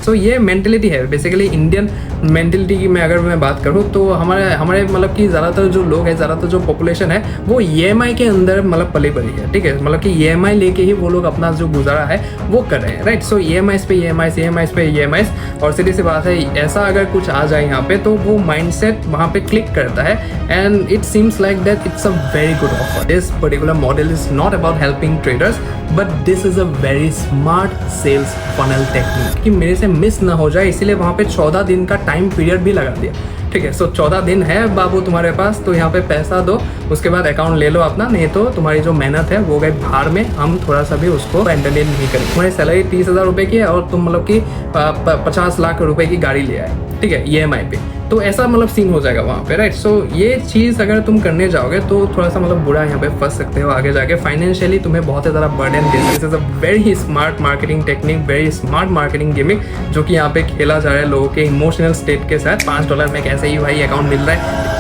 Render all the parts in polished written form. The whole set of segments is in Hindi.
सो ये मेंटेलिटी है बेसिकली इंडियन मेंटेलिटी की। मैं अगर मैं बात करूँ तो हमारे मतलब कि ज़्यादातर जो लोग हैं, ज़्यादातर जो पॉपुलेशन है वो EMI के अंदर मतलब पली बड़ी है, ठीक है। मतलब कि EMI लेके ही वो लोग अपना जो गुजारा है वो कर रहे हैं, राइट। सो EMI पे EMI पे EMI, और सीधी सी बात है ऐसा अगर कुछ आ जाए यहाँ पे तो वो माइंडसेट वहाँ पे क्लिक करता है and it seems like that it's a very good offer. This particular model is not about helping traders but this is a very smart sales funnel technique कि मेरे से मिस ना हो जाए, इसीलिए वहाँ पे 14 दिन का टाइम पीरियड भी लगा दिया, ठीक है। सो 14 दिन है बाबू तुम्हारे पास, तो यहाँ पे पैसा दो, उसके बाद अकाउंट ले लो अपना, नहीं तो तुम्हारी जो मेहनत है वो गई बाहर में, हम थोड़ा सा भी उसको एंटरटेन नहीं करेंगे। तुम्हारी सैलरी 30,000 रुपये की है और तुम मतलब कि 50 लाख रुपए की गाड़ी ले आए, ठीक है, EMI पे, तो ऐसा मतलब सीन हो जाएगा वहाँ पे, राइट। सो ये चीज़ अगर तुम करने जाओगे तो थोड़ा सा मतलब बुरा यहाँ पे फंस सकते हो आगे जाके, फाइनेंशियली तुम्हें बहुत ही ज़्यादा बर्डन दे सकते। This is a very smart marketing technique, very smart marketing gimmick जो कि यहाँ पे खेला जा रहा है लोगों के इमोशनल स्टेट के साथ। $5 में कैसे ही भाई अकाउंट मिल रहा है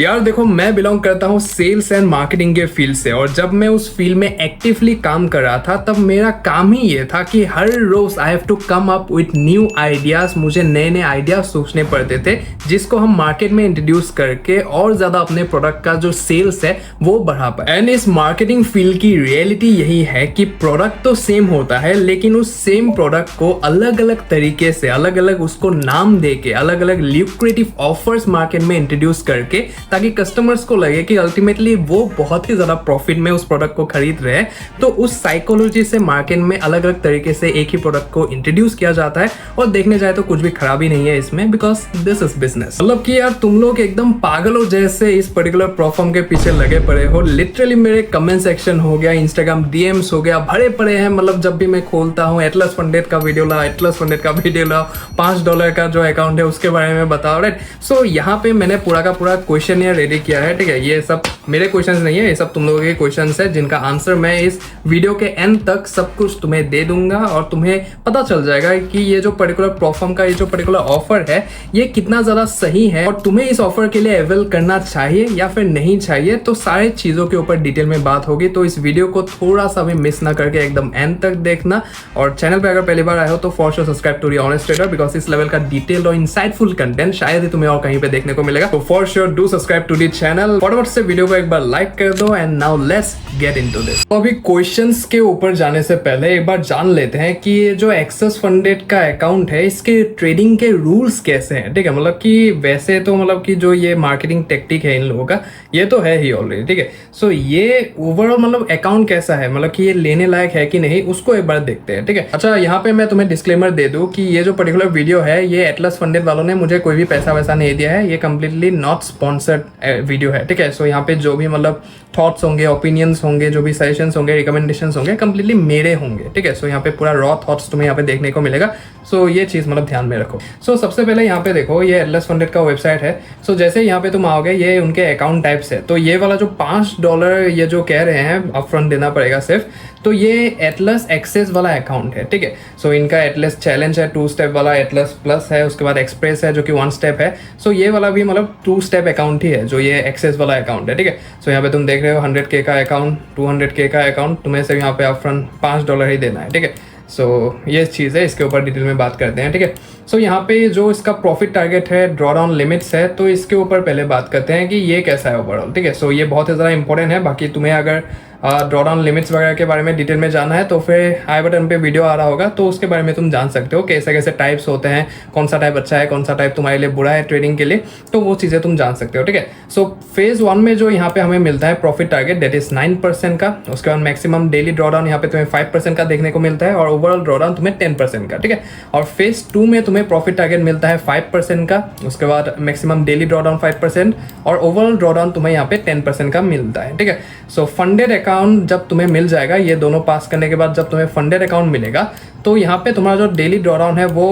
यार। देखो मैं बिलोंग करता हूँ सेल्स एंड मार्केटिंग के फील्ड से, और जब मैं उस फील्ड में एक्टिवली काम कर रहा था तब मेरा काम ही ये था कि हर रोज I have to come up with new ideas. मुझे नए नए आइडियाज सोचने पड़ते थे जिसको हम मार्केट में इंट्रोड्यूस करके और ज्यादा अपने प्रोडक्ट का जो सेल्स है वो बढ़ा पाए। एंड इस मार्केटिंग फील्ड की रियलिटी यही है कि प्रोडक्ट तो सेम होता है लेकिन उस सेम प्रोडक्ट को अलग अलग तरीके से, अलग अलग उसको नाम दे के, अलग अलग ल्यूक्रेटिव ऑफर्स मार्केट में इंट्रोड्यूस करके, ताकि कस्टमर्स को लगे कि अल्टीमेटली वो बहुत ही ज्यादा प्रॉफिट में उस प्रोडक्ट को खरीद रहे हैं। तो उस साइकोलॉजी से मार्केट में अलग अलग तरीके से एक ही प्रोडक्ट को इंट्रोड्यूस किया जाता है, और देखने जाए तो कुछ भी खराबी नहीं है इसमें, बिकॉज दिस इज बिजनेस। मतलब कि यार तुम लोग एकदम पागलों जैसे इस पर्टिकुलर प्लेटफॉर्म के पीछे लगे पड़े हो। लिटरली मेरे कमेंट सेक्शन हो गया, इंस्टाग्राम DMs हो गया, भरे पड़े हैं। मतलब जब भी मैं खोलता हूँ एटलस फंडेड का वीडियो लाओ, एटलस फंडेड का वीडियो लाओ, $5 का जो अकाउंट है उसके बारे में बताओ, राइट। सो यहाँ पे मैंने पूरा का पूरा क्वेश्चन रेडी किया है, ठीक है। ये सब मेरे क्वेश्चंस नहीं है, ये सब तुम लोगों के क्वेश्चंस है जिनका आंसर मैं इस वीडियो के एंड तक सब कुछ तुम्हें दे दूंगा, और तुम्हें पता चल जाएगा कि ये जो पर्टिकुलर प्लेटफॉर्म का ये जो पर्टिकुलर ऑफर है ये कितना ज्यादा सही है, और तुम्हें इस ऑफर के लिए अवेल करना चाहिए या फिर नहीं चाहिए। तो सारे चीजों के ऊपर डिटेल में बात होगी, तो इस वीडियो को थोड़ा सा भी मिस ना करके एकदम एंड तक देखना। और चैनल पे अगर पहली बार आए हो तो for sure subscribe to the honest trader, because इस लेवल का डिटेल और इंसाइटफुल कंटेंट शायद ही तुम्हें और कहीं पे देखने को मिलेगा। तो for sure do subscribe to the channel. फटाफट से वीडियो को एक बार लाइक कर दो and now let's get into this. तो अभी क्वेश्चंस के ऊपर जाने से पहले एक बार जान लेते हैं कि ये जो एक्सेस फंडेड का अकाउंट है इसके ट्रेडिंग के रूल्स कैसे हैं, ठीक है। मतलब कि वैसे तो मतलब कि जो ये मार्केटिंग टेक्निक है इन लोगों का ये तो है ही ऑलरेडी, ठीक है। सो ये ओवरऑल मतलब अकाउंट कैसा है, मतलब कि ये लेने लायक है कि नहीं, उसको एक बार देखते हैं, ठीक है। अच्छा यहाँ पे मैं तुम्हें डिस्क्लेमर दे दूं कि ये जो पर्टिकुलर वीडियो है ये एटलस फंडेड वालों ने मुझे कोई भी पैसा वैसा नहीं दिया है, ये कंप्लीटली नॉट स्पॉन्सर्ड वीडियो है, ठीक है। सो यहाँ पे जो भी मतलब थॉट्स होंगे, ओपिनियंस होंगे, जो भी सजेशंस होंगे, रिकमेंडेशंस होंगे, कंप्लीटली मेरे होंगे, ठीक है। सो यहाँ पे पूरा रॉ थॉट्स तुम्हें यहाँ पे देखने को मिलेगा। सो ये चीज़ मतलब ध्यान में रखो। सो सबसे पहले यहाँ पे देखो ये एटलस फंडेड का वेबसाइट है। सो जैसे यहाँ पे तुम आओगे ये उनके अकाउंट टाइप्स है। तो ये वाला जो $5 ये जो कह रहे हैं अपफ्रंट देना पड़ेगा सिर्फ, तो ये एटलस एक्सेस वाला अकाउंट है, ठीक है। सो इनका एटलस चैलेंज है 2 स्टेप वाला, एटलस प्लस है, उसके बाद एक्सप्रेस है जो कि 1 स्टेप है। सो ये वाला भी मतलब 2 स्टेप अकाउंट ही है जो ये एक्सेस वाला अकाउंट है, ठीक है। सो यहाँ पे तुम देख रहे हो 100K का अकाउंट, 200K का अकाउंट, तुम्हें से यहाँ पे अपफ्रंट $5 ही देना है, ठीक है। सो ये चीज़ है, इसके ऊपर डिटेल में बात करते हैं, ठीक है। सो यहाँ पे जो इसका प्रॉफिट टारगेट है, ड्रॉ डाउन लिमिट्स है, तो इसके ऊपर पहले बात करते हैं कि ये कैसा है ओवरऑल, ठीक है। सो ये बहुत ही ज़्यादा इंपॉर्टेंट है। बाकी तुम्हें अगर ड्रॉ डाउन लिमिट्स वगैरह के बारे में डिटेल में जानना है तो फिर आई बटन पे वीडियो आ रहा होगा, तो उसके बारे में तुम जान सकते हो कैसे कैसे टाइप्स होते हैं, कौन सा टाइप अच्छा है, कौन सा टाइप तुम्हारे लिए बुरा है ट्रेडिंग के लिए, तो वो चीज़ें तुम जान सकते हो, ठीक है। सो फेज 1 में जो यहाँ पे हमें मिलता है प्रॉफिट टारगेट दैट इज 9% का, उसके बाद मैक्सिमम डेली ड्रॉ डाउन यहाँ पे तुम्हें 5% का देखने को मिलता है, और ओवरऑल ड्रॉ डाउन तुम्हें 10% का, ठीक है। और फेज 2 में तुम्हें प्रॉफिट टारगेट मिलता है 5% का, उसके बाद मैक्सिमम डेली ड्रॉ डाउन 5%, और ओवरऑल ड्रॉ डाउन तुम्हें यहाँ पे 10% का मिलता है, ठीक है। सो फंडेड अकाउंट जब तुम्हें मिल जाएगा, ये दोनों पास करने के बाद जब तुम्हें फंडेड अकाउंट मिलेगा, तो यहाँ पे तुम्हारा जो डेली ड्रॉ डाउन है वो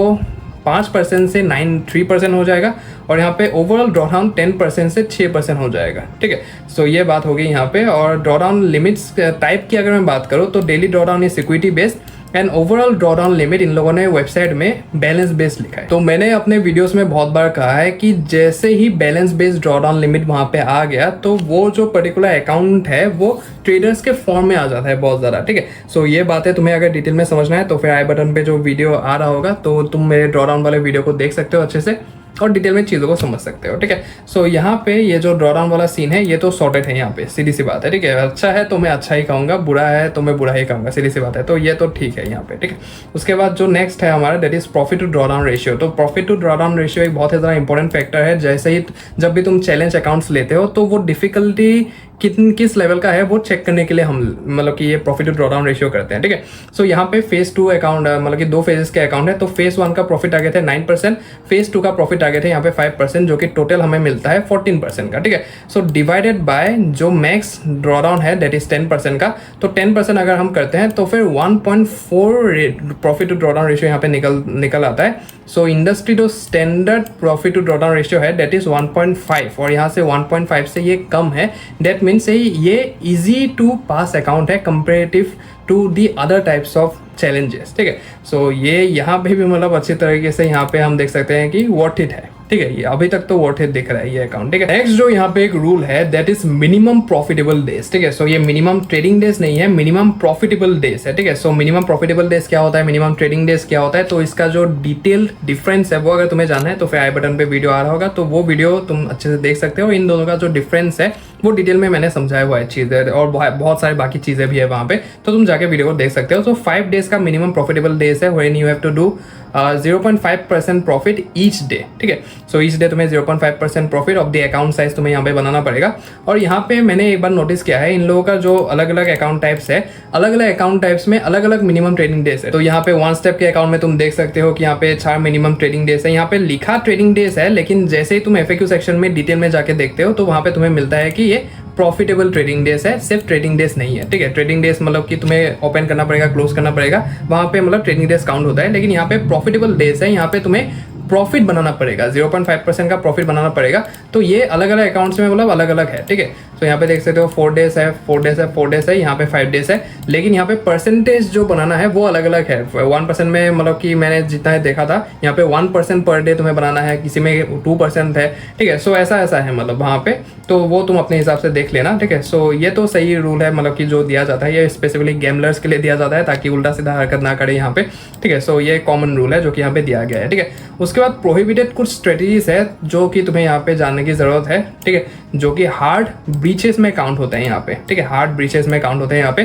5% से 3% हो जाएगा, और यहाँ पे ओवरऑल ड्रॉ डाउन 10% से 6% हो जाएगा, ठीक है। सो ये बात होगी यहाँ पे। और ड्रॉ डाउन लिमिट्स टाइप की अगर मैं बात करूँ तो daily draw down is equity based and overall drawdown limit in लोगों ने वेबसाइट में बैलेंस बेस्ड लिखा है। तो मैंने अपने वीडियोस में बहुत बार कहा है कि जैसे ही बैलेंस बेस्ड ड्रॉडाउन लिमिट वहां पे आ गया तो वो जो पर्टिकुलर अकाउंट है वो ट्रेडर्स के फॉर्म में आ जाता है बहुत ज़्यादा, ठीक है। सो ये बातें तुम्हें अगर डिटेल में समझना है तो फिर आई बटन पे जो वीडियो आ रहा होगा तो तुम मेरे ड्रॉडाउन वाले वीडियो को देख सकते हो अच्छे से और डिटेल में चीज़ों को समझ सकते हो, ठीक है। सो यहाँ पे ये जो ड्रॉडाउन वाला सीन है ये तो सॉर्टेड है, यहाँ पे सीधी सी बात है, ठीक है। अच्छा है तो मैं अच्छा ही कहूँगा, बुरा है तो मैं बुरा ही कहूँगा, सीधी सी बात है। तो ये तो ठीक है यहाँ पे, ठीक है। उसके बाद जो नेक्स्ट है हमारा that is profit to drawdown ratio. तो प्रॉफिट टू ड्रॉडाउन रेशियो एक बहुत ही ज़्यादा इंपॉर्टेंट फैक्टर है। जैसे ही जब भी तुम चैलेंज अकाउंट्स लेते हो तो वो डिफिकल्टी किस लेवल का है वो चेक करने के लिए हम मतलब कि ये प्रॉफिट टू ड्रॉडाउन रेशियो करते हैं, ठीक है। सो यहाँ पे फेज 2 अकाउंट मतलब कि 2 फेजेस के अकाउंट है। तो फेज 1 का प्रॉफिट टारगेट है 9%, फेज 2 का प्रॉफिट टारगेट है यहाँ पे 5%, जो कि टोटल हमें मिलता है 14% का, ठीक है। सो डिवाइडेड बाय जो मैक्स ड्रॉडाउन है दैट इज 10% का। तो 10% अगर हम करते हैं तो फिर 1.4 प्रॉफिट टू ड्रॉडाउन रेशियो यहाँ पे निकल आता है। सो इंडस्ट्री जो standard profit to drawdown ratio है दैट इज 1.5 और यहाँ से 1.5 से ये कम है। दैट मीन्स ये इजी टू पास अकाउंट है comparative to the other types of challenges, ठीक है। सो ये यहाँ पे भी मतलब अच्छी तरीके से यहाँ पे हम देख सकते हैं कि वर्थ इट है, ठीक है। ये अभी तक तो वर्थ इट दिख रहा है ये अकाउंट, ठीक है। नेक्स्ट जो यहाँ पे एक रूल है that is minimum profitable days, ठीक है। सो ये मिनिमम ट्रेडिंग डेज नहीं है, मिनिमम प्रॉफिटेबल डेज है, ठीक है। सो मिनिमम प्रॉफिटेबल डेज क्या होता है, मिनिमम ट्रेडिंग डेज क्या होता है, तो इसका जो डिटेल डिफरेंस है वो अगर तुम्हें जानना है तो फिर आई बटन पे वीडियो आ रहा होगा, तो वो वीडियो तुम अच्छे से देख सकते हो। इन दोनों का जो डिफरेंस है वो डिटेल में मैंने समझाया हुआ है चीज़ें, और बहुत सारी बाकी चीज़ें भी है वहाँ पे, तो तुम जाके वीडियो को देख सकते हो। सो 5 डेज का मिनिमम प्रॉफिटेबल डेज है when you have to do 0.5% profit each day, ठीक है। सो ईच डे तुम्हें 0.5% profit of the account size तुम्हें यहाँ पे बनाना पड़ेगा। और यहाँ पे मैंने एक बार नोटिस किया है इन लोगों का जो अलग अलग अकाउंट टाइप्स है, अलग अलग अकाउंट टाइप्स में अलग अलग मिनिमम ट्रेडिंग डेज है। तो यहाँ पे 1 स्टेप के अकाउंट में तुम देख सकते हो कि यहाँ पे 4 मिनिमम ट्रेडिंग डेज है। यहाँ पे लिखा ट्रेडिंग डेज है, लेकिन जैसे ही तुम FAQ सेक्शन में डिटेल में जाके देखते हो तो वहाँ पे तुम्हें मिलता है कि ये प्रॉफिटेबल ट्रेडिंग डेज है, सिर्फ ट्रेडिंग डेज नहीं है, ठीक है। ट्रेडिंग डेज मतलब कि तुम्हें ओपन करना पड़ेगा, क्लोज करना पड़ेगा, वहाँ पे मतलब ट्रेडिंग डेज काउंट होता है। लेकिन यहाँ पे प्रॉफिटेबल डेज है, यहाँ पे तुम्हें प्रॉफिट बनाना पड़ेगा, 0.5% का प्रॉफिट बनाना पड़ेगा। तो ये अलग अलग अकाउंट्स में मतलब अलग अलग है, ठीक है। तो यहाँ पे देख सकते हो 4 डेज है, 4 डेज है, 4 डेज है, यहाँ पे 5 डेज है, लेकिन यहाँ पे परसेंटेज जो बनाना है वो अलग अलग है। 1% में मतलब कि मैंने जितना है देखा था यहाँ पे 1% पर डे तुम्हें बनाना है, किसी में 2% है, ठीक है। सो ऐसा है मतलब वहाँ पे, तो वो तुम अपने हिसाब से देख लेना, ठीक है। सो ये तो सही रूल है मतलब कि जो दिया जाता है ये स्पेसिफिकली गैमलर्स के लिए दिया जाता है ताकि उल्टा सीधा हरकत ना करे यहाँ पे, ठीक है। सो ये कॉमन रूल है जो कि यहाँ पे दिया गया है, ठीक है। उसके बाद प्रोहिबिटेड कुछ स्ट्रेटजीज है जो कि तुम्हें यहाँ पे जानने की जरूरत है, ठीक है, जो कि हार्ड ब्रीचेस में काउंट होते हैं यहाँ पे, ठीक है। हार्ड ब्रीचेस में काउंट होते हैं यहाँ पे।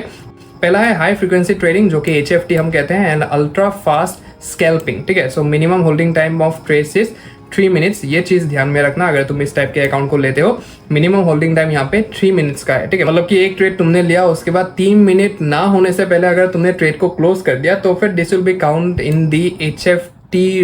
पहला है हाई फ्रीक्वेंसी ट्रेडिंग जो कि HFT हम कहते हैं, एंड अल्ट्रा फास्ट स्कैल्पिंग, ठीक है। So minimum holding time of trades is 3 minutes. ये चीज ध्यान में रखना अगर तुम इस टाइप के अकाउंट को लेते हो। मिनिमम होल्डिंग टाइम यहाँ पे 3 मिनट्स का है, ठीक है। मतलब कि एक ट्रेड तुमने लिया उसके बाद 3 मिनट ना होने से पहले अगर तुमने ट्रेड को क्लोज कर दिया तो फिर this will be count in the HFT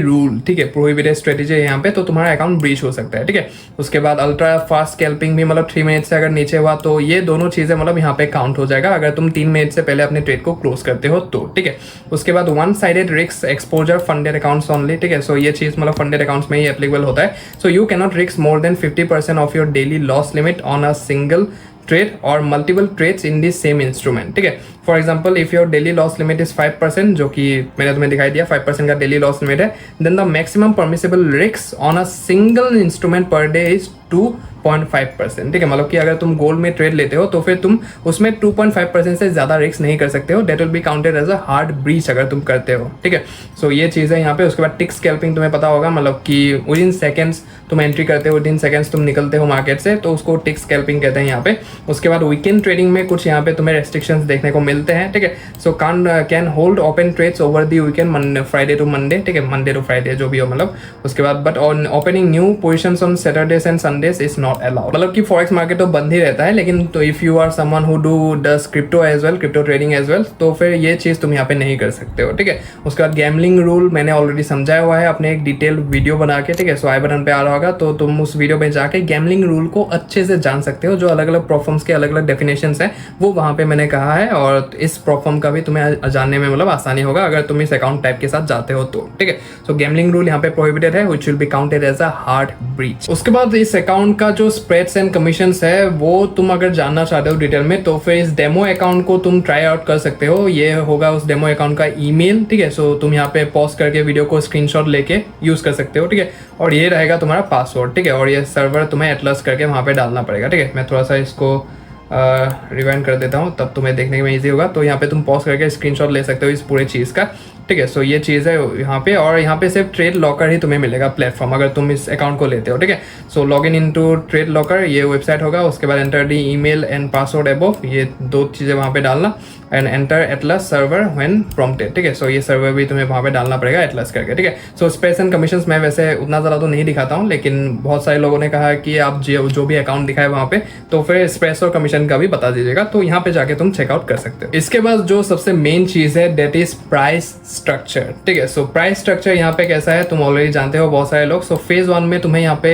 rule, ठीक है। प्रोहिबिटेड स्ट्रेटेजी है यहाँ पे, तो तुम्हारा अकाउंट ब्रीच हो सकता है, ठीक है। उसके बाद अल्ट्रा फास्ट स्कैल्पिंग भी मतलब 3 मिनट से अगर नीचे हुआ तो ये दोनों चीजें मतलब यहाँ पे काउंट हो जाएगा अगर तुम 3 मिनट से पहले अपने ट्रेड को क्लोज करते हो तो, ठीक है। उसके बाद 1 sided risk exposure funded accounts only, ठीक है। सो ये चीज मतलब फंडेड अकाउंट्स में ही एप्लीकेबल होता है। So you cannot risk more than 50% of your daily loss limit on a single trade और multiple trades in this same instrument, ठीक है। For example if your daily loss limit is 5%, जो कि मैंने तुम्हें दिखाई दिया 5% का डेली लॉस लिमिट है, then the maximum permissible risk on a single instrument per day is 2.5%, ठीक है। मतलब कि अगर तुम गोल्ड में ट्रेड लेते हो तो फिर तुम उसमें 2.5% से ज्यादा रिस्क नहीं कर सकते हो। That will be counted as a hard breach अगर तुम करते हो, ठीक है। सो ये चीज़ है यहाँ पे। उसके बाद टिक स्कैल्पिंग तुम्हें पता होगा, मतलब कि विद इन सेकेंड्स तुम एंट्री करते हो, विद इन सेकेंड्स तुम निकलते हो मार्केट से, तो उसको टिक स्कैल्पिंग कहते हैं यहाँ पे। उसके बाद वीकेंड ट्रेडिंग में कुछ यहाँ पे तुम्हें रेस्ट्रिक्शंस देखने को मिलते हैं, ठीक है। So can hold open trades over the weekend, Friday to Monday, ठीक है, मंडे टू फ्राइडे जो भी हो मतलब। उसके बाद but on opening new positions on Saturdays and Sundays is not allowed. मतलब कि फॉरेक्स मार्केट तो बंद ही रहता है, लेकिन तो if you are someone who do does crypto as well, crypto trading as well, तो फिर ये चीज तुम यहाँ पे नहीं कर सकते हो, ठीक है। उसके बाद गैमलिंग रूल मैंने ऑलरेडी समझाया हुआ है अपने एक डिटेल वीडियो बना के, ठीक है। सो आई बटन पे आ रहा होगा, तो तुम उस वीडियो में जाके गैमलिंग रूल को अच्छे से जान सकते हो। जो अलग अलग प्रोफॉर्म्स के अलग अलग डेफिनेशंस है वो वहाँ पे मैंने कहा है, और इस प्रोफॉर्म का भी तुम्हें जानने में मतलब आसानी होगा अगर तुम इस अकाउंट टाइप के साथ जाते हो तो, ठीक है। सो गैमलिंग रूल यहाँ पे प्रोहिबिटेड है, which will be counted as a hard breach. उसके बाद इस अकाउंट का जो स्प्रेड्स एंड कमीशंस है वो तुम अगर जानना चाहते हो डिटेल में तो फिर इस डेमो अकाउंट को तुम ट्राई आउट कर सकते हो। ये होगा उस डेमो अकाउंट का ईमेल, ठीक है। सो तुम यहाँ पे पॉज करके वीडियो को स्क्रीनशॉट लेके यूज़ कर सकते हो, ठीक है। और ये रहेगा तुम्हारा पासवर्ड, ठीक है। और ये सर्वर तुम्हें एटलस करके वहाँ पे डालना पड़ेगा, ठीक है। मैं थोड़ा सा इसको रिवाइंड कर देता हूँ, तब तुम्हें देखने में ईजी होगा। तो यहाँ पे तुम पॉज करके स्क्रीनशॉट ले सकते हो इस पूरे चीज़ का, ठीक है। सो ये चीज़ है यहाँ पे, और यहाँ पे सिर्फ ट्रेड लॉकर ही तुम्हें मिलेगा प्लेटफॉर्म अगर तुम इस अकाउंट को लेते हो, ठीक है। So log in into trade locker, ये वेबसाइट होगा। उसके बाद enter the email and password above, ये 2 चीज़ें वहाँ पे डालना, and enter Atlas server when prompted, ठीक है। सो ये सर्वर भी तुम्हें वहाँ पे डालना पड़ेगा एटलस करके, ठीक है। सो स्पेस एंड कमीशंस मैं वैसे उतना ज़्यादा तो नहीं दिखाता हूँ, लेकिन बहुत सारे लोगों ने कहा कि आप जो भी अकाउंट दिखाए वहाँ पे तो फिर स्पेस और कमीशन का भी बता दीजिएगा, तो यहाँ पे जाके तुम चेकआउट कर सकते हो। इसके बाद जो सबसे मेन चीज़ है दैट इज प्राइस स्ट्रक्चर, ठीक है। सो प्राइस स्ट्रक्चर यहाँ पे कैसा है तुम ऑलरेडी जानते हो बहुत सारे लोग। सो फेज 1 में तुम्हें यहाँ पे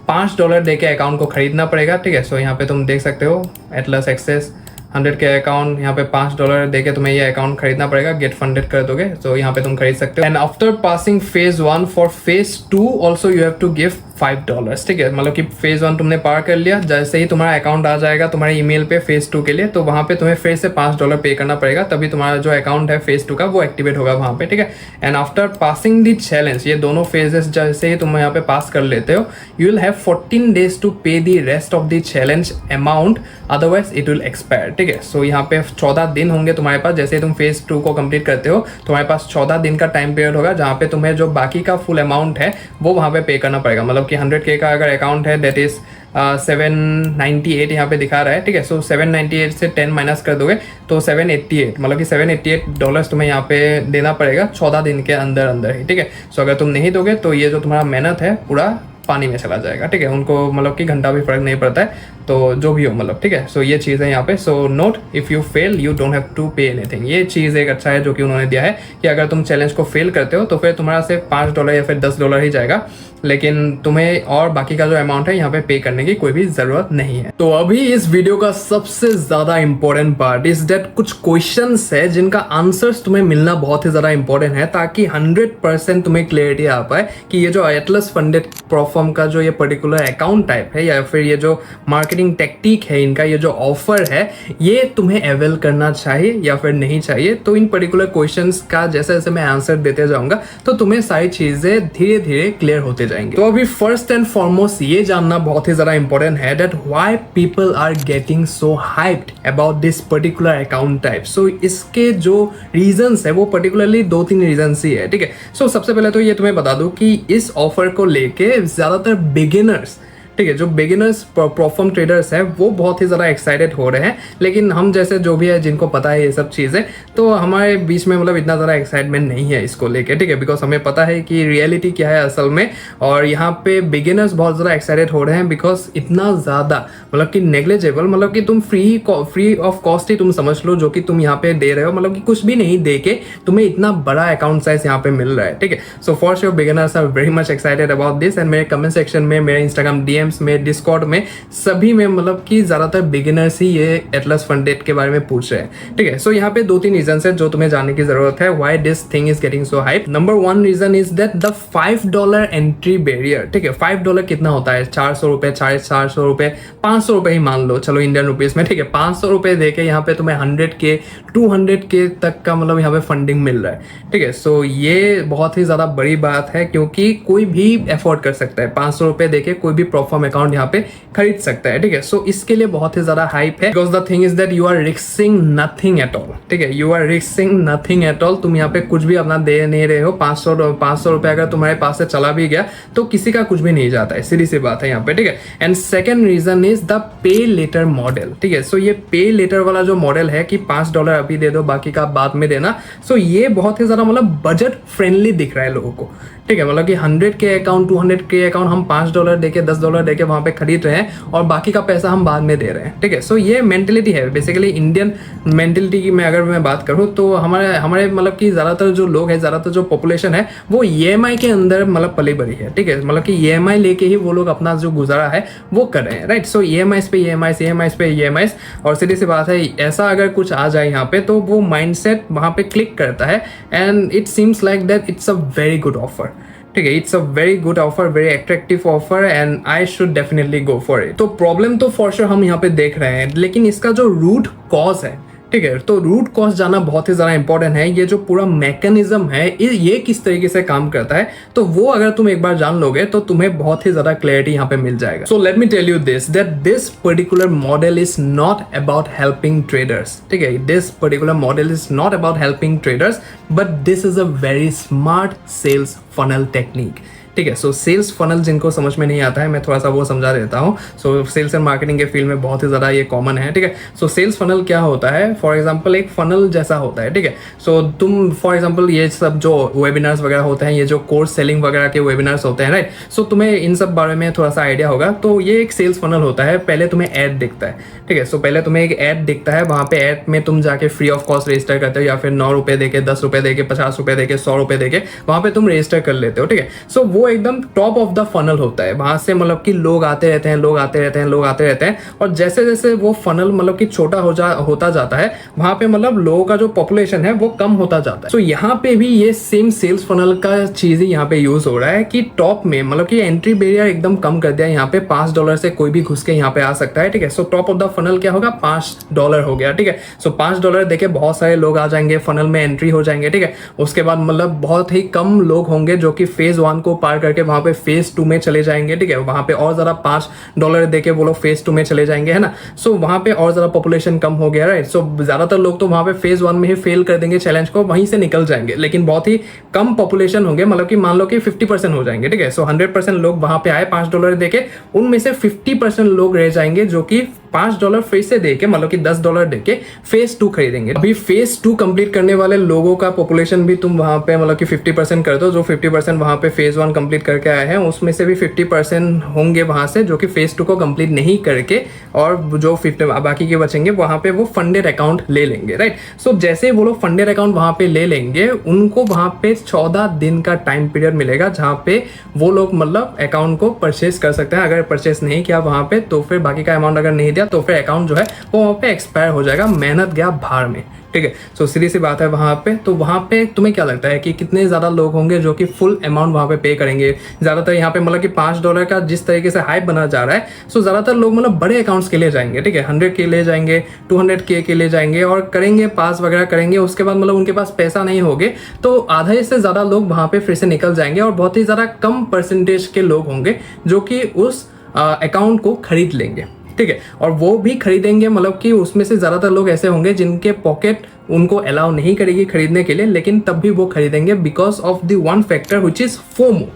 $5 देके अकाउंट को खरीदना पड़ेगा, ठीक है। सो यहाँ पे तुम देख सकते हो एटलस एक्सेस 100 के अकाउंट, यहाँ पे $5 देके तुम्हें ये अकाउंट खरीदना पड़ेगा, गेट फंडेड कर दोगे तो यहाँ पे तुम खरीद सकते हो। And after passing phase 1 for phase 2 also you have to give $5, ठीक है। मतलब कि फेज 1 तुमने पार कर लिया, जैसे ही तुम्हारा अकाउंट आ जाएगा तुम्हारे ईमेल पे फेज 2 के लिए, तो वहाँ पे तुम्हें फिर से $5 पे करना पड़ेगा, तभी तुम्हारा जो अकाउंट है फेज 2 का वो एक्टिवेट होगा वहाँ पे, ठीक है। And after passing the challenge, ये दोनों फेजेस जैसे ही तुम यहाँ पे पास कर लेते हो, you will have 14 days to pay the rest of the challenge amount, otherwise it will expire, ठीक है। सो यहाँ पे 14 दिन होंगे तुम्हारे पास, जैसे तुम फेज 2 को कंप्लीट करते हो तुम्हारे पास 14 दिन का टाइम पीरियड होगा, जहाँ पे तुम्हें जो बाकी का फुल अमाउंट है वो वहाँ पे करना पड़ेगा। मतलब कि 100K का अगर अकाउंट है दैट इज 798 यहाँ पे दिखा रहा है, ठीक है। सो 798 से 10 माइनस कर दोगे तो 788, मतलब कि $788 तुम्हें यहाँ पे देना पड़ेगा 14 दिन के अंदर अंदर ही, ठीक है। सो अगर तुम नहीं दोगे तो ये जो तुम्हारा मेहनत है पूरा पानी में चला जाएगा, ठीक है। उनको मतलब कि घंटा भी फर्क नहीं पड़ता है, तो जो भी हो मतलब, ठीक है। सो ये चीज़ है यहाँ पे। So note if you fail you don't have to pay anything, ये चीज़ एक अच्छा है जो कि उन्होंने दिया है कि अगर तुम चैलेंज को फेल करते हो तो फिर तुम्हारा सिर्फ $5 या फिर $10 ही जाएगा, लेकिन तुम्हें और बाकी का जो अमाउंट है यहाँ पे पे करने की कोई भी ज़रूरत नहीं है। तो अभी इस वीडियो का सबसे ज़्यादा इंपॉर्टेंट पार्ट इज दैट कुछ क्वेश्चंस है जिनका आंसर्स तुम्हें मिलना बहुत ही ज़्यादा इंपॉर्टेंट है, ताकि 100% तुम्हें क्लियरिटी आ पाए कि ये जो एटलस फंडेड प्रोफॉर्म का जो ये पर्टिकुलर अकाउंट टाइप है या फिर ये जो मार्केटिंग टेक्निक है इनका, ये जो ऑफर है ये तुम्हें अवेल करना चाहिए या फिर नहीं चाहिए। तो इन पर्टिकुलर क्वेश्चंस का जैसे जैसे मैं आंसर देते जाऊंगा तो तुम्हें सारी चीज़ें धीरे धीरे क्लियर होते जाएंगे। तो अभी फर्स्ट एंड फॉरमोस्ट ये जानना बहुत ही ज़्यादा इंपॉर्टेंट है that why people are getting so hyped about this particular account type. So इसके जो रीजंस है वो पर्टिकुलरली 2-3 रीजंस ही है, ठीक है। सो सबसे पहले तो ये तुम्हें बता दूं कि इस ऑफर को लेके ज़्यादातर बिगिनर्स, ठीक है, जो बिगिनर्स प्रोफॉर्म ट्रेडर्स हैं वो बहुत ही ज़्यादा एक्साइटेड हो रहे हैं, लेकिन हम जैसे जो भी है जिनको पता है ये सब चीज़ें, तो हमारे बीच में मतलब इतना ज़्यादा एक्साइटमेंट नहीं है इसको लेके, ठीक है। बिकॉज हमें पता है कि रियलिटी क्या है असल में, और यहाँ पे बिगिनर्स बहुत ज़्यादा एक्साइटेड हो रहे हैं बिकॉज इतना ज़्यादा मतलब कि नेग्लिजेबल, मतलब कि तुम फ्री ऑफ कॉस्ट ही तुम समझ लो जो कि तुम यहाँ पे दे रहे हो, मतलब कि कुछ भी नहीं दे के तुम्हें इतना बड़ा अकाउंट साइज यहाँ पे मिल रहा है, ठीक है। So for sure beginners are very much excited about this, and मेरे कमेंट सेक्शन में, मेरे इंस्टाग्राम डीएम में, डिस्कॉर्ड में, सभी में मतलब कि ज्यादातर बिगिनर्स ही ये एटलस फंडेड के बारे में पूछ रहे हैं, ठीक है। सो यहाँ पे 2-3 रीजन है जो तुम्हें जानने की जरूरत है why this thing is getting so hype. Number 1 reason is that the $5 entry barrier, ठीक है। $5 कितना होता है? 400 रुपए, 450 रुपए, 500 रुपए ही मान लो, चलो इंडियन रुपीज में, ठीक है। 500 रुपए देके यहाँ पे तुम्हें 100K 200K तक का मतलब यहाँ पे फंडिंग मिल रहा है, ठीक है। सो ये बहुत ही ज्यादा बड़ी बात है क्योंकि कोई भी अफोर्ड कर सकता है, 500 रुपए देके कोई भी प्रोफॉर्म अकाउंट यहाँ पे खरीद सकता है, ठीक है। सो इसके लिए बहुत ही ज्यादा हाइप है because the thing is that you are risking nothing at all, ठीक है। You are risking nothing at all, तुम यहाँ पे कुछ भी अपना दे नहीं रहे हो। 500 रुपए अगर तुम्हारे पास से चला भी गया तो किसी का कुछ भी नहीं जाता है, सीधी सी बात है यहाँ पे, ठीक है। And second reason is the pay later model, ठीक है। सो ये पे लेटर वाला जो मॉडल है कि $5 अभी दे दो बाकी का बाद में देना, सो ये बहुत ही ज्यादा मतलब बजट फ्रेंडली दिख रहा है लोगों को, ठीक है। मतलब कि 100K अकाउंट 200K अकाउंट हम $5 देके $10 देके वहां पे खरीद रहे हैं और बाकी का पैसा हम बाद में दे रहे हैं, ठीक है। सो ये मेंटेलिटी है बेसिकली इंडियन मेंटेलिटी की। मैं अगर मैं बात करूँ तो हमारे मतलब कि ज़्यादातर जो लोग हैं, ज़्यादातर जो पॉपुलेशन है वो EMI के अंदर मतलब पली बड़ी है, ठीक है। मतलब कि EMI लेके ही वो लोग अपना जो गुजारा है वो कर रहे हैं, राइट। सो EMIs पे EMIs, और सीधी सी बात है ऐसा अगर कुछ आ जाए यहाँ पे तो वो माइंडसेट वहाँ पे क्लिक करता है and it seems like that it's a very good offer, ठीक है, it's a very good offer, very attractive offer and I should definitely go for it. तो प्रॉब्लम तो फॉर श्योर हम यहाँ पे देख रहे हैं, लेकिन इसका जो रूट कॉज है, ठीक है, तो रूट कॉज जाना बहुत ही ज्यादा इंपॉर्टेंट है। ये जो पूरा मैकेनिज्म है ये किस तरीके से काम करता है, तो वो अगर तुम एक बार जान लोगे तो तुम्हें बहुत ही ज्यादा क्लैरिटी यहाँ पे मिल जाएगा। So let me tell you this that this particular model is not about helping traders, ठीक है, this particular model is not about helping traders but this is a very smart sales funnel technique, ठीक है। सो सेल्स फनल जिनको समझ में नहीं आता है, मैं थोड़ा सा वो समझा देता हूँ। सो सेल्स एंड मार्केटिंग के फील्ड में बहुत ही ज़्यादा ये कॉमन है, ठीक है। सो सेल्स फनल क्या होता है, फॉर एग्जांपल एक फनल जैसा होता है, ठीक है। सो तुम फॉर एग्जांपल ये सब जो वेबिनार्स वगैरह होते हैं, ये जो कोर्स सेलिंग वगैरह के वेबिनार्स होते हैं, राइट। सो तुम्हें इन सब बारे में थोड़ा सा आइडिया होगा। तो ये एक सेल्स फनल होता है, पहले तुम्हें ऐड दिखता है, ठीक है। सो पहले तुम्हें एक ऐड दिखता है, वहाँ पे ऐड में तुम जाके फ्री ऑफ कॉस्ट रजिस्टर करते हो, या फिर 9 रुपये देके, 10 रुपये देके, 50 रुपये देके, 100 रुपये देके वहाँ पे तुम रजिस्टर कर लेते हो, ठीक है। सो वो एकदम टॉप ऑफ द फनल होता है, वहां से मतलब कि लोग आते रहते हैं, लोग आते रहते हैं, लोग आते रहते हैं, और जैसे जैसे वो फनल मतलब कि छोटा होता जाता है, वहां पे मतलब लोगों का जो पॉपुलेशन है वो कम होता जाता है। सो यहाँ पे भी ये सेम सेल्स फनल का चीज ही यहाँ पे यूज हो रहा है कि टॉप में मतलब कि एंट्री बैरियर एकदम कम कर दिया, यहाँ पे $5 से कोई भी घुस के यहाँ पे आ सकता है, ठीक है। So top of the funnel क्या होगा, $5 हो गया, ठीक है। सो $5 देके बहुत सारे लोग आ जाएंगे, फनल में एंट्री हो जाएंगे, ठीक है। उसके बाद मतलब बहुत ही कम लोग होंगे जो कि फेज 1 को पार करके वहां पे फेज 2 में चले जाएंगे, ठीक है। वहां पे और ज्यादा $5 देके वो लोग फेज 2 में चले जाएंगे, है ना। सो वहां पे और ज्यादा पॉपुलेशन कम हो गया, राइट। सो ज्यादातर लोग तो वहां पे फेज 1 में ही फेल कर देंगे चैलेंज को, वहीं से निकल जाएंगे, लेकिन बहुत ही कम पॉपुलेशन होंगे, मतलब कि मान लो कि 50% हो जाएंगे, ठीक है। सो 100% लोग वहां पे आए $5 देके, उनमें से 50% लोग रह जाएंगे जो कि $5 फिर से देके मतलब कि $10 देके फेज 2 खरीदेंगे। अभी फेज 2 कंप्लीट करने वाले लोगों का पॉपुलेशन भी तुम वहां पे मतलब कि 50% कर दो, जो 50% वहां पे फेज 1 कंप्लीट करके आए हैं, उसमें से भी 50% होंगे वहां से जो कि फेज 2 को कंप्लीट नहीं करके, और जो 50 बाकी के बचेंगे वहां पे वो फंडेड अकाउंट ले लेंगे, राइट। सो जैसे वो लोग फंडेड अकाउंट वहां पे ले लेंगे, उनको वहां पे 14 दिन का टाइम पीरियड मिलेगा जहां पे वो लोग मतलब अकाउंट को परचेज कर सकते हैं। अगर परचेज नहीं किया वहां पे तो फिर बाकी का अमाउंट अगर नहीं दिया तो फिर अकाउंट जो है वो वहां पे एक्सपायर हो जाएगा, मेहनत गया भाड़ में, ठीक है। सो सीधी सी बात है वहां पे। तो वहां पे तुम्हें क्या लगता है कि कितने ज्यादा लोग होंगे जो कि फुल अमाउंट वहां पे पे करेंगे? ज्यादातर यहाँ पे मतलब कि $5 का जिस तरीके से हाइप बना जा रहा है, सो ज्यादातर लोग मतलब बड़े अकाउंट्स के लिए जाएंगे, ठीक है। 100 के लिए जाएंगे, 200K के लिए जाएंगे और करेंगे, पास वगैरह करेंगे। उसके बाद मतलब उनके पास पैसा नहीं होगे तो आधे से ज्यादा लोग वहां पे फिर से निकल जाएंगे, और बहुत ही ज्यादा कम परसेंटेज के लोग होंगे जो कि उस अकाउंट को खरीद लेंगे, ठीक है। और वो भी खरीदेंगे मतलब कि उसमें से ज्यादातर लोग ऐसे होंगे जिनके पॉकेट उनको अलाउ नहीं करेगी खरीदने के लिए, लेकिन तब भी वो खरीदेंगे because of the one factor which is FOMO,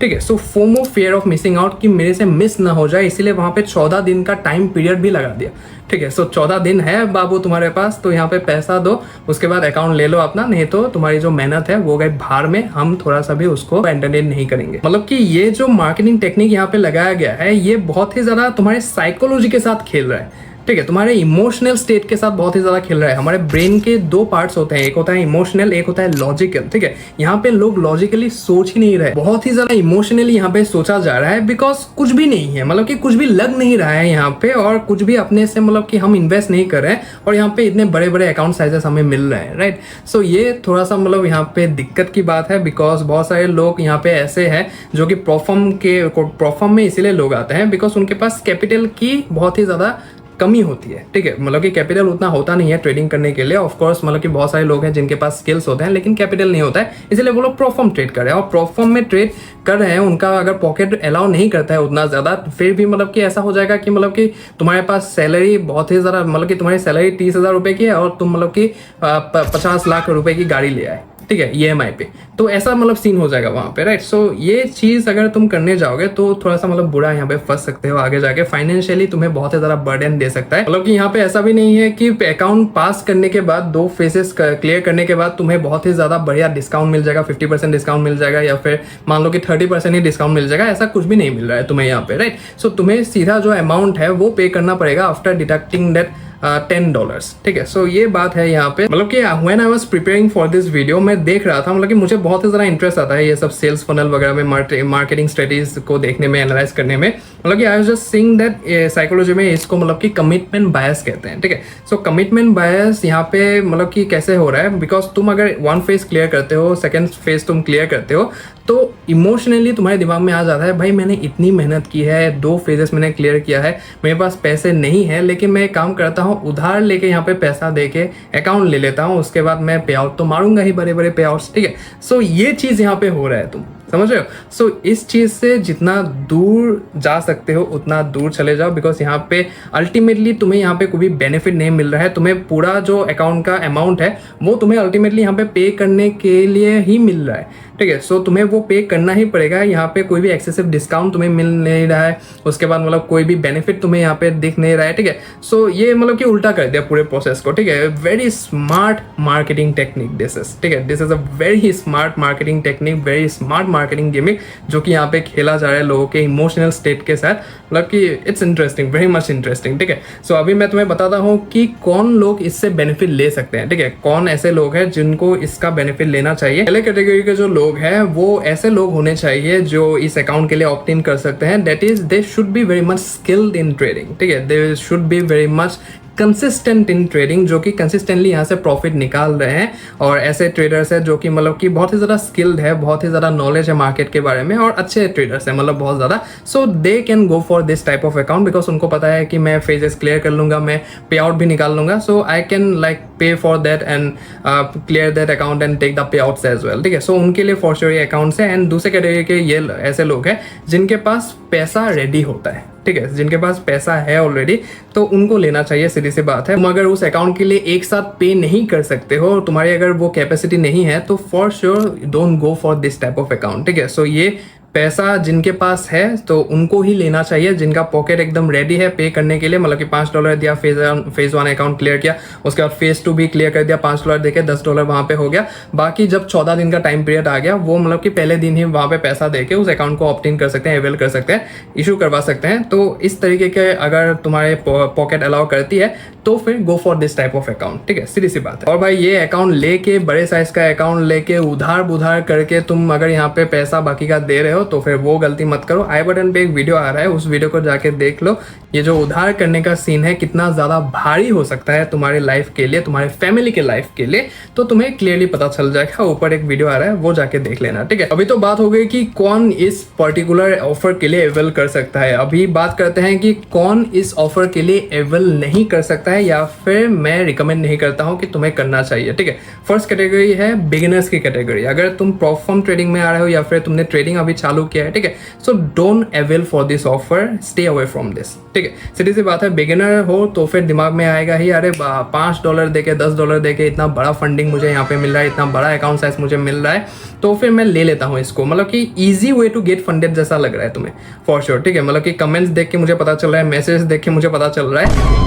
ठीक है। So FOMO, fear of missing out, कि मेरे से मिस ना हो जाए, इसीलिए वहां पे 14 दिन का टाइम पीरियड भी लगा दिया, ठीक है। सो 14 दिन है बाबू तुम्हारे पास, तो यहाँ पे पैसा दो, उसके बाद अकाउंट ले लो अपना, नहीं तो तुम्हारी जो मेहनत है वो गई भाड़ में, हम थोड़ा सा भी उसको एंटरटेन नहीं करेंगे। मतलब कि ये जो मार्केटिंग टेक्निक यहाँ पे लगाया गया है, ये बहुत ही ज्यादा तुम्हारे साइकोलॉजी के साथ खेल रहा है, ठीक है। तुम्हारे इमोशनल स्टेट के साथ बहुत ही ज्यादा खेल रहा है। हमारे ब्रेन के 2 पार्ट्स होते हैं, एक होता है इमोशनल, एक होता है लॉजिकल, ठीक है। यहाँ पे लोग लॉजिकली सोच ही नहीं रहे, बहुत ही ज्यादा इमोशनली यहाँ पे सोचा जा रहा है, बिकॉज कुछ भी नहीं है, मतलब कि कुछ भी लग नहीं रहा है यहाँ पे, और कुछ भी अपने से मतलब कि हम इन्वेस्ट नहीं कर रहे हैं, और यहाँ पे इतने बड़े बड़े अकाउंट साइजेस हमें मिल रहे हैं, राइट। सो ये थोड़ा सा मतलब यहाँ पे दिक्कत की बात है, बिकॉज बहुत सारे लोग यहाँ पे ऐसे हैं जो कि प्रोफर्म में इसीलिए लोग आते हैं बिकॉज उनके पास कैपिटल की बहुत ही ज्यादा कमी होती है, ठीक है। मतलब कि कैपिटल उतना होता नहीं है ट्रेडिंग करने के लिए। ऑफ कोर्स मतलब कि बहुत सारे लोग हैं जिनके पास स्किल्स होते हैं लेकिन कैपिटल नहीं होता है, इसलिए वो लोग प्रोफॉर्म ट्रेड कर रहे हैं, और प्रोफॉर्म में ट्रेड कर रहे हैं, उनका अगर पॉकेट अलाउ नहीं करता है उतना ज्यादा, फिर भी मतलब कि ऐसा हो जाएगा कि मतलब कि तुम्हारे पास सैलरी बहुत ही ज्यादा, मतलब कि तुम्हारी सैलरी 30,000 रुपए की है और तुम मतलब कि 50 लाख रुपए की गाड़ी ले आए, ठीक है, EMI पे, तो ऐसा मतलब सीन हो जाएगा वहां पे, राइट। सो ये चीज अगर तुम करने जाओगे तो थोड़ा सा मतलब बुरा यहाँ पे फंस सकते हो, आगे जाके फाइनेंशियली तुम्हें बहुत ही ज्यादा बर्डन दे सकता है। मतलब कि यहाँ पे ऐसा भी नहीं है कि अकाउंट पास करने के बाद 2 फेजेस क्लियर करने के बाद तुम्हें बहुत ही ज्यादा बढ़िया डिस्काउंट मिल जाएगा, 50% डिस्काउंट मिल जाएगा, या फिर मान लो कि 30% ही डिस्काउंट मिल जाएगा, ऐसा कुछ भी नहीं मिल रहा है तुम्हें यहाँ पे, राइट। सो तुम्हें सीधा जो अमाउंट है वो पे करना पड़ेगा आफ्टर डिडक्टिंग दैट $10, ठीक है। सो ये बात है यहाँ पे, मतलब कि when I was preparing for this video मैं देख रहा था, मतलब कि मुझे बहुत ही ज़्यादा इंटरेस्ट आता है ये सब सेल्स फनल वगैरह में, मार्केटिंग स्ट्रेटजीज को देखने में, एनालाइज करने में। मतलब कि I was just seeing that psychology में इसको मतलब कि कमिटमेंट बायस कहते हैं, ठीक है। सो कमिटमेंट बायस यहाँ पे मतलब कि कैसे हो रहा है, बिकॉज तुम अगर वन फेज क्लियर करते हो, सेकेंड फेज तुम क्लियर करते हो, तो इमोशनली तुम्हारे दिमाग में आ जाता है भाई मैंने इतनी मेहनत की है, 2 फेजेस मैंने क्लियर किया है, मेरे पास पैसे नहीं है, लेकिन मैं एक काम करता हूँ उधार लेके यहाँ पे पैसा दे के अकाउंट ले लेता हूँ, उसके बाद मैं पे आउट तो मारूंगा ही, बड़े बड़े पे आउट्स, ठीक है। सो ये चीज़ यहाँ पे हो रहा है, तुम समझ रहे हो। सो इस चीज़ से जितना दूर जा सकते हो उतना दूर चले जाओ, बिकॉज यहाँ पे अल्टीमेटली तुम्हें यहाँ पे कोई भी बेनिफिट नहीं मिल रहा है, तुम्हें पूरा जो अकाउंट का अमाउंट है वो तुम्हें अल्टीमेटली यहाँ पे पे करने के लिए ही मिल रहा है, ठीक है। सो तुम्हें वो पे करना ही पड़ेगा, यहाँ पे कोई भी एक्सेसिव डिस्काउंट तुम्हें मिल नहीं रहा है, उसके बाद मतलब कोई भी बेनिफिट तुम्हें यहाँ पे दिख नहीं रहा है, ठीक है। सो ये मतलब कि उल्टा कर दिया पूरे प्रोसेस को, ठीक है। Very smart marketing technique this is, ठीक है। This is a very smart marketing technique, very smart marketing gimmick जो कि यहाँ पे खेला जा रहा है लोगों के इमोशनल स्टेट के साथ, मतलब कि it's interesting, very much interesting, ठीक है। सो अभी मैं तुम्हें बताता हूँ कि कौन लोग इससे बेनिफिट ले सकते हैं, ठीक है। कौन ऐसे लोग हैं जिनको इसका बेनिफिट लेना चाहिए। पहले कैटेगरी के जो लोग हैं वो ऐसे लोग होने चाहिए जो इस अकाउंट के लिए ऑप्ट इन कर सकते हैं, that is they should be very much skilled in trading, ठीक है। They should be very much consistent in trading, जो कि कंसिस्टेंटली यहाँ से प्रॉफिट निकाल रहे हैं, और ऐसे ट्रेडर्स है जो कि मतलब कि बहुत ही ज़्यादा स्किल्ड है, बहुत ही ज़्यादा नॉलेज है मार्केट के बारे में, और अच्छे ट्रेडर्स हैं मतलब बहुत ज़्यादा। So they can go for this type of account, because उनको पता है कि मैं फेजेस क्लियर कर लूँगा, मैं पे आउट भी निकाल लूँगा, so I can like pay for that and clear that account and take the payouts as well, ठीक है। सो उनके लिए फॉर श्योर ये अकाउंट्स है। एंड दूसरे कैटेगरी के ये ऐसे लोग हैं जिनके पास पैसा रेडी होता है, ठीक है, जिनके पास पैसा है ऑलरेडी, तो उनको लेना चाहिए, सीधी सी बात है। तुम अगर उस अकाउंट के लिए एक साथ पे नहीं कर सकते हो, तुम्हारी अगर वो कैपेसिटी नहीं है, तो for sure don't go for this type of account, ठीक है। सो ये पैसा जिनके पास है तो उनको ही लेना चाहिए, जिनका पॉकेट एकदम रेडी है पे करने के लिए, मतलब कि $5 दिया, फेज 1 अकाउंट क्लियर किया, उसके बाद फेज 2 भी क्लियर कर दिया, $5 देके $10 वहाँ पे हो गया। बाकी जब 14 दिन का टाइम पीरियड आ गया, वो मतलब कि पहले दिन ही वहाँ पे पैसा देके उस अकाउंट को ऑप्ट इन कर सकते हैं, अवेल कर सकते हैं, इशू करवा सकते हैं। तो इस तरीके के अगर तुम्हारे पॉकेट अलाउ करती है तो फिर गो for this type of account, ठीक है, सीधी सी बात है। और भाई ये अकाउंट लेके, बड़े साइज का अकाउंट लेके उधार बुधार करके तुम अगर यहाँ पे पैसा बाकी का दे रहे हो तो फिर वो गलती मत करो। आई बटन पे एक वीडियो आ रहा है, उस वीडियो को जाके देख लो। ये जो उधार करने का सीन है कितना ज्यादा भारी हो सकता है तुम्हारी लाइफ के लिए, तुम्हारे फैमिली के लाइफ के लिए, तो तुम्हें क्लियरली पता चल जाएगा। ऊपर एक वीडियो आ रहा है, वो जाके देख लेना, ठीक है। अभी तो बात हो गई कि कौन इस पर्टिकुलर ऑफर के लिए अवेल कर सकता है। अभी बात करते हैं कि कौन इस ऑफर के लिए अवेल नहीं कर सकता है, या फिर मैं रिकमेंड नहीं करता हूं कि तुम्हें करना चाहिए, ठीक है। फर्स्ट कैटेगरी है बिगिनर्स की कैटेगरी। अगर तुम प्रोफॉर्म ट्रेडिंग में आ रहे हो या फिर तुमने ट्रेडिंग अभी चालू किया है, ठीक है, so don't avail for this offer, stay away from this, ठीक है। सीधी सी बात है, बिगिनर हो तो फिर दिमाग में आएगा ही अरे $5 देके $10 देके इतना बड़ा फंडिंग मुझे यहाँ पे मिल रहा है, इतना बड़ा अकाउंट साइज मुझे मिल रहा है, तो फिर मैं ले लेता हूँ इसको। मतलब कि easy way to get funded जैसा लग रहा है तुम्हें, फॉर श्योर, ठीक है। मतलब कि कमेंट्स देख के मुझे पता चल रहा है, मैसेज देख के मुझे पता चल रहा है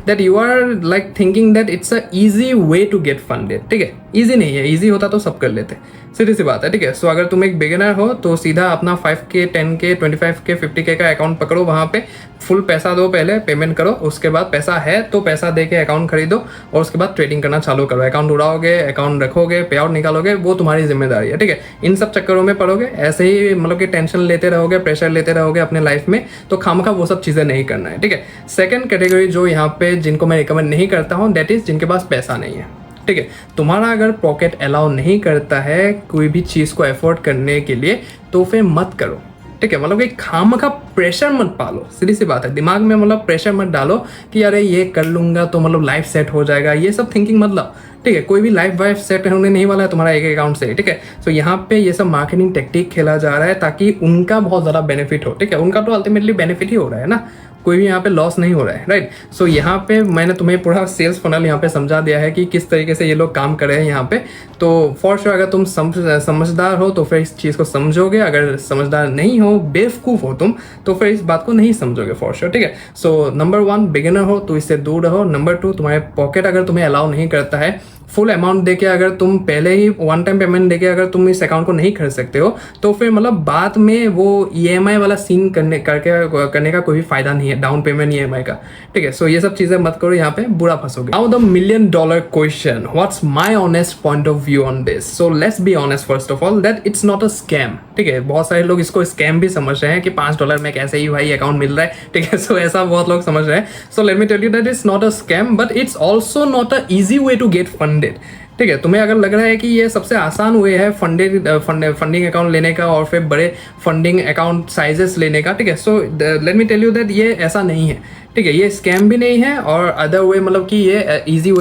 that you are like thinking that it's a easy way to get funded, ठीक है। इजी नहीं है, इजी होता तो सब कर लेते, सीधी सी बात है, ठीक है। सो अगर तुम एक बिगिनर हो तो सीधा अपना 5K 10K 25K 50K का अकाउंट पकड़ो, वहाँ पे फुल पैसा दो, पहले पेमेंट करो, उसके बाद पैसा है तो पैसा दे के अकाउंट खरीदो, और उसके बाद ट्रेडिंग करना चालू करो। अकाउंट उड़ाओगे, अकाउंट रखोगे, पे आउट निकालोगे, वो तुम्हारी जिम्मेदारी है, ठीक है। इन सब चक्करों में पड़ोगे, ऐसे ही मतलब कि टेंशन लेते रहोगे, प्रेशर लेते रहोगे अपने लाइफ में, तो खामखा वो सब चीज़ें नहीं करना है, ठीक है। सेकंड कैटेगरी जो यहाँ पे जिनको मैं रिकमेंड नहीं करता हूँ, दैट इज जिनके पास पैसा नहीं है, ठीक है। तुम्हारा अगर पॉकेट अलाउ नहीं करता है कोई भी चीज़ को अफोर्ड करने के लिए, तो फिर मत करो, ठीक है। मतलब कि खामखा प्रेशर मत पालो, सीधी सी बात है। दिमाग में मतलब प्रेशर मत डालो कि अरे ये कर लूंगा तो मतलब लाइफ सेट हो जाएगा, ये सब थिंकिंग मत लाओ, ठीक है। कोई भी लाइफ वाइफ सेट होने नहीं वाला है तुम्हारा एक अकाउंट से, ठीक है। सो यहाँ पे ये सब मार्केटिंग टेक्निक खेला जा रहा है ताकि उनका बहुत ज़्यादा बेनिफिट हो, ठीक है। उनका तो अल्टीमेटली बेनिफिट ही हो रहा है ना, कोई भी यहाँ पे लॉस नहीं हो रहा है, राइट। सो यहाँ पे मैंने तुम्हें पूरा सेल्स फनल यहाँ पे समझा दिया है कि किस तरीके से ये लोग काम कर रहे हैं यहाँ पे। तो फॉर श्योर अगर तुम समझदार हो तो फिर इस चीज़ को समझोगे, अगर समझदार नहीं हो, बेवकूफ़ हो तुम, तो फिर इस बात को नहीं समझोगे, फॉर श्योर, ठीक है। सो नंबर 1 बिगिनर हो तो इससे दूर रहो। नंबर 2 तुम्हारे पॉकेट अगर तुम्हें अलाउ नहीं करता है फुल अमाउंट देके अगर तुम पहले ही वन टाइम पेमेंट देके अगर तुम इस अकाउंट को नहीं खरीद सकते हो तो फिर मतलब बाद में वो ईएमआई वाला सीन करने का कोई भी फायदा नहीं है, डाउन पेमेंट ईएमआई का। ठीक है, सो ये सब चीजें मत करो, यहाँ पे बुरा फंसोगे। Now the $1,000,000 question, what's my honest point of view on this. So let's be honest first of all that it's not a scam. ठीक है, बहुत सारे लोग इसको स्कैम भी समझ रहे हैं कि $5 में कैसे ही भाई अकाउंट मिल रहा है। ठीक है, सो ऐसा बहुत लोग समझ रहे हैं। So let me tell you that it's not a scam but it's also not a easy way to get funded. ठीक है, तुम्हें अगर लग रहा है कि ये सबसे आसान वे है फंडिंग अकाउंट लेने का और फिर बड़े फंडिंग अकाउंट साइजेस लेने का, ठीक है, so let me tell you that ये ऐसा नहीं है। ठीक है, ये स्कैम भी नहीं है और अदर वे मतलब कि ये easy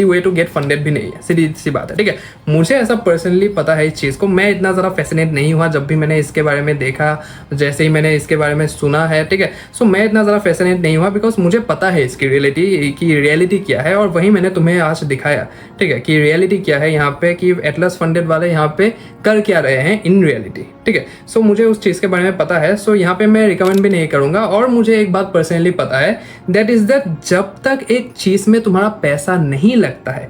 way to get funded भी नहीं है, सीधी सी बात है। ठीक है, मुझे ऐसा पर्सनली पता है इस चीज़ को, मैं इतना ज़्यादा फैसिनेट नहीं हुआ जब भी मैंने इसके बारे में देखा, जैसे ही मैंने इसके बारे में सुना है। ठीक है, सो मैं इतना ज़्यादा फैसिनेट नहीं हुआ बिकॉज मुझे पता है इसकी रियलिटी क्या है और वही मैंने तुम्हें आज दिखाया। ठीक है, कि रियलिटी क्या है यहाँ पे, कि एटलस फंडेड वाले यहाँ पे कर क्या रहे हैं इन रियलिटी। ठीक है, सो मुझे उस चीज़ के बारे में पता है, सो यहाँ पे मैं रिकमेंड भी नहीं करूँगा। और मुझे एक बात पर्सनली पता है, दैट इज दैट जब तक एक चीज़ में तुम्हारा पैसा नहीं लगता है,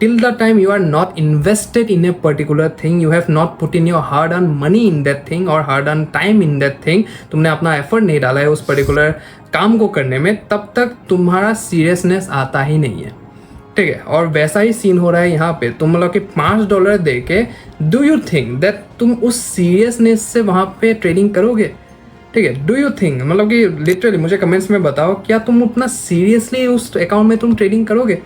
till the time you are not invested in a particular thing, you have not put in your hard earned money in that thing or hard earned time in that thing, तुमने अपना एफर्ट नहीं डाला है उस पर्टिकुलर काम को करने में, तब तक तुम्हारा सीरियसनेस आता ही नहीं है। ठीक है, और वैसा ही सीन हो रहा है यहाँ पे। तुम मतलब कि $5 दे के डू यू थिंक दैट तुम उस सीरियसनेस से वहाँ पे ट्रेडिंग करोगे? ठीक है, डू यू थिंक, मतलब कि लिटरली मुझे कमेंट्स में बताओ, क्या तुम उतना सीरियसली उस अकाउंट में तुम ट्रेडिंग करोगे?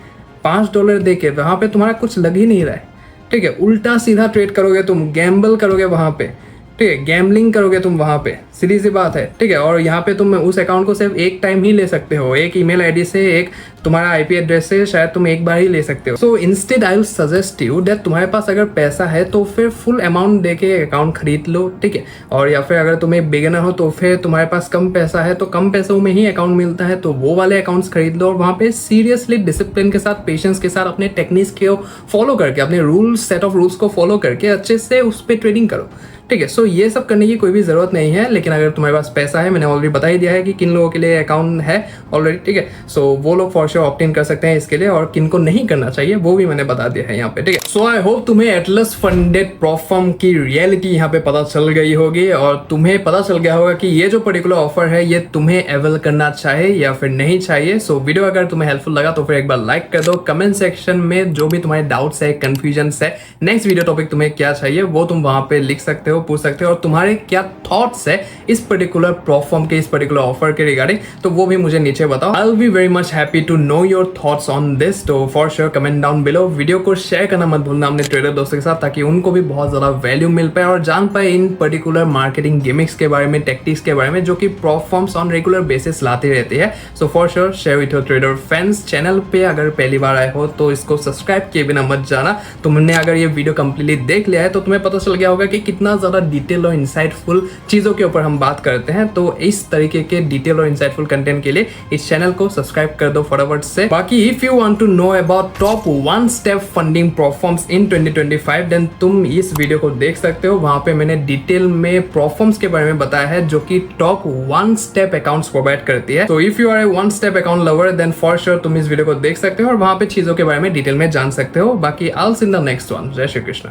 $5 दे के वहाँ पे तुम्हारा कुछ लग ही नहीं रहा है। ठीक है, उल्टा सीधा ट्रेड करोगे तुम, गैम्बल करोगे वहाँ पे। ठीक है, गैम्बलिंग करोगे तुम वहाँ पे, सीधी सी बात है। ठीक है, और यहाँ पे तुम उस अकाउंट को सिर्फ एक टाइम ही ले सकते हो, एक ईमेल आईडी से, एक तुम्हारा आईपी एड्रेस से शायद तुम एक बार ही ले सकते हो। So instead I will suggest you that तुम्हारे पास अगर पैसा है तो फिर फुल अमाउंट दे के अकाउंट खरीद लो। ठीक है, और या फिर अगर तुम एक बिगिनर हो तो फिर तुम्हारे पास कम पैसा है तो कम पैसों में ही अकाउंट मिलता है तो वो वाले अकाउंट्स खरीद लो और वहाँ पे सीरियसली डिसिप्लिन के साथ, पेशेंस के साथ, अपने टेक्निक्स को फॉलो करके, अपने सेट ऑफ रूल्स को फॉलो करके अच्छे से उस पर ट्रेडिंग करो। ठीक है, सो ये सब करने की कोई भी ज़रूरत नहीं है। लेकिन अगर तुम्हारे पास पैसा है, मैंने ऑलरेडी बता ही दिया है कि किन लोगों के लिए अकाउंट है ऑलरेडी। ठीक है, सो वो लोग फॉर श्योर ऑप्ट इन कर सकते हैं इसके लिए, और किन को नहीं करना चाहिए वो भी मैंने बता दिया है यहाँ पे। ठीक है, सो आई होप तुम्हें एटलस फंडेड प्रोफर्म की रियलिटी यहाँ पे पता चल गई होगी और तुम्हें पता चल गया होगा कि ये जो पर्टिकुलर ऑफर है ये तुम्हें अवेल करना चाहिए या फिर नहीं चाहिए। सो वीडियो अगर तुम्हें हेल्पफुल लगा तो फिर एक बार लाइक कर दो। कमेंट सेक्शन में जो भी तुम्हारे डाउट्स है, कंफ्यूजन है, नेक्स्ट वीडियो टॉपिक तुम्हें क्या चाहिए वो तुम वहां पे लिख सकते हो, पूछ सकते हो, और तुम्हारे क्या थॉट्स है इस पर्टिकुलर प्लेटफॉर्म के, इस पर्टिकुलर ऑफर के रिगार्डिंग, तो वो भी मुझे नीचे बताओ। I will be very much happy to know your thoughts on this. तो for sure comment down below. Video को शेयर करना मत भूलना अपने ट्रेडर दोस्तों के साथ, ताकि उनको भी बहुत ज्यादा वैल्यू मिल पाए और जान पाए इन पर्टिकुलर मार्केटिंग गिमिक्स के बारे में, टेक्टिक्स के बारे में, जो कि प्लेटफॉर्म्स ऑन रेगुलर बेसिस लाते रहते हैं। सो for sure share with your trader friends. Channel पे अगर पहली बार आए हो तो इसको सब्सक्राइब किए बिना मत जाना। तुमने अगर ये वीडियो कंप्लीटली देख लिया है तो तुम्हें पता चल गया होगा कि कितना ज्यादा डिटेल और इंसाइटफुल चीजों के ऊपर हम बात करते हैं। तो इस तरीके के डिटेल और इंसाइटफुल कंटेंट के लिए इस चैनल को सब्सक्राइब कर दो फटाफट से। बाकी if you want to know about top 1 step funding platforms in 2025 then तुम इस वीडियो को देख सकते हो। वहां पे मैंने डिटेल में प्लेटफॉर्म्स के बारे में बताया है जो कि टॉप 1 स्टेप अकाउंट्स प्रोवाइड करती है। तो if you are a 1 step account lover then for sure तुम इस वीडियो को देख सकते हो और वहां पे चीजों के बारे में डिटेल में जान सकते हो। बाकी I will see in the next one. जय श्री कृष्ण।